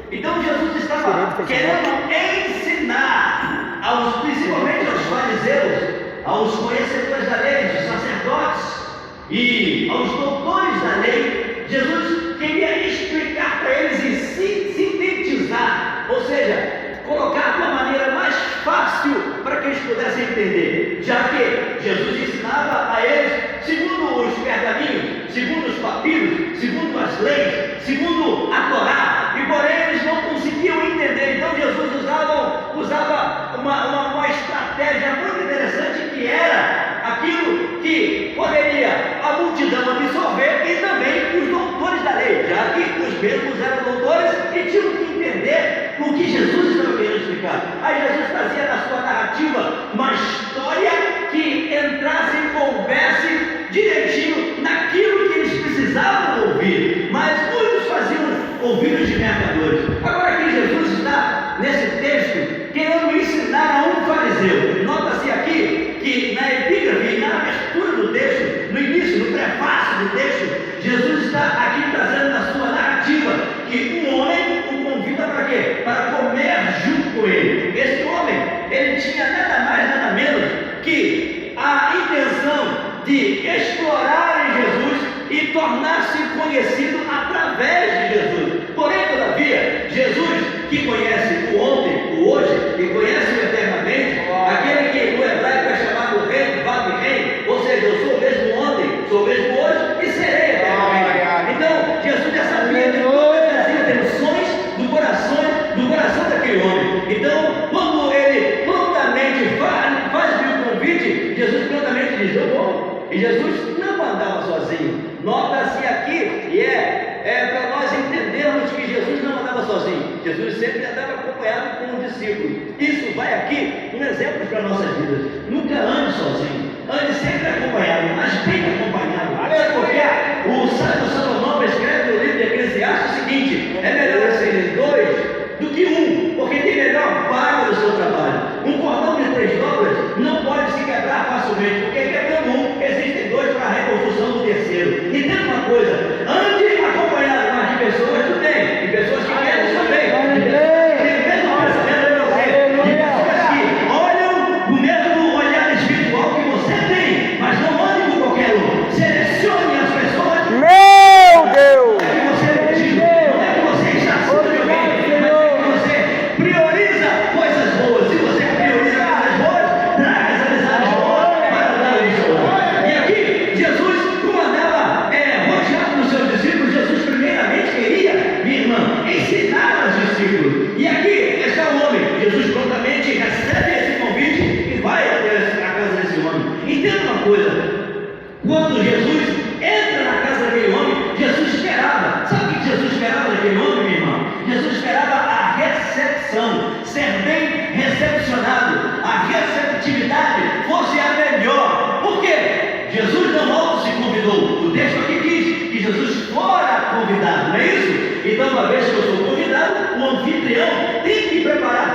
Então Jesus estava querendo ensinar, principalmente aos fariseus, aos conhecedores da lei, os sacerdotes e aos doutores da lei. Jesus queria explicar para eles e sintetizar, ou seja, colocar de uma maneira mais fácil para que eles pudessem entender, já que Jesus ensinava a eles segundo os pergaminhos, segundo os papiros, segundo as leis, segundo a Torá, e porém eles não conseguiam entender. Então Jesus usava uma estratégia muito interessante, que era aquilo que poderia a multidão absorver e também os doutores da lei, já que os mesmos eram doutores e tinham que entender o que Jesus estava querendo explicar. Aí Jesus trazia na sua narrativa uma história que entrasse e coubesse direitinho naquilo que eles precisavam ouvir, mas muitos faziam ouvidos de mercadores. Agora aqui Jesus está nesse texto querendo ensinar a um fariseu. Nota-se aqui que na epígrafe, na abertura do texto, no início, no prefácio do texto, Jesus está aqui trazendo na sua narrativa que um homem o convida para quê? Para comer junto com ele. Esse homem, ele tinha nada mais, nada menos que a intenção de explorar em Jesus e tornar-se conhecido através de Jesus. Porém, todavia, Jesus, que conhece o ontem, o hoje e conhece o eternamente, aquele que no hebraico é chamado Rei, Vav e Rei, ou seja, eu sou o mesmo ontem, sou o mesmo hoje e serei eternamente. Então, Jesus já sabia de todas as intenções do coração daquele homem. Então, quando ele prontamente faz-lhe o convite, Jesus prontamente diz: eu vou. E Jesus não andava sozinho. Nota-se aqui, e é para nós entendermos que Jesus não andava sozinho. Jesus sempre andava acompanhado com um discípulo. Isso vai aqui um exemplo para nossas vidas. Nunca ande sozinho, ande sempre acompanhado, mas bem acompanhado. Até porque o sábio Salomão escreve no livro de Eclesiastes o seguinte: é melhor serem dois do que um, porque tem melhor paga do seu trabalho. Um cordão de 3 dobras não pode se quebrar facilmente, porque quebrando um, existem 2 para a reconstrução do terceiro. E tem uma coisa: ande acompanhado mais de pessoas do bem, de pessoas que querem o seu bem, de pessoas que têm o mesmo pensamento que você, de pessoas que olham o mesmo olhar espiritual que você tem, mas não ande com qualquer um. Selecione as pessoas. Meu Deus! Não é que você é medido, não é que você está acima de alguém, mas é que você prioriza coisas boas. Se você prioriza coisas boas, traga as amizades boas para o lado de Senhor. E aqui, Jesus, como andava rodeado dos seus discípulos, Jesus primeiramente queria, minha irmã, ensinar aos discípulos. E aqui está o homem. Jesus prontamente recebe esse convite e vai até a casa desse homem. Entenda uma coisa: quando Jesus entra na casa daquele homem, Jesus esperava. Sabe o que Jesus esperava daquele homem, minha irmã? Jesus esperava a recepção, ser bem recepcionado, a receptividade fosse a melhor. Por quê? Jesus não auto se convidou. O texto aqui diz que Jesus fora convidado, não é isso? Então, uma vez que eu sou convidado, o anfitrião tem que preparar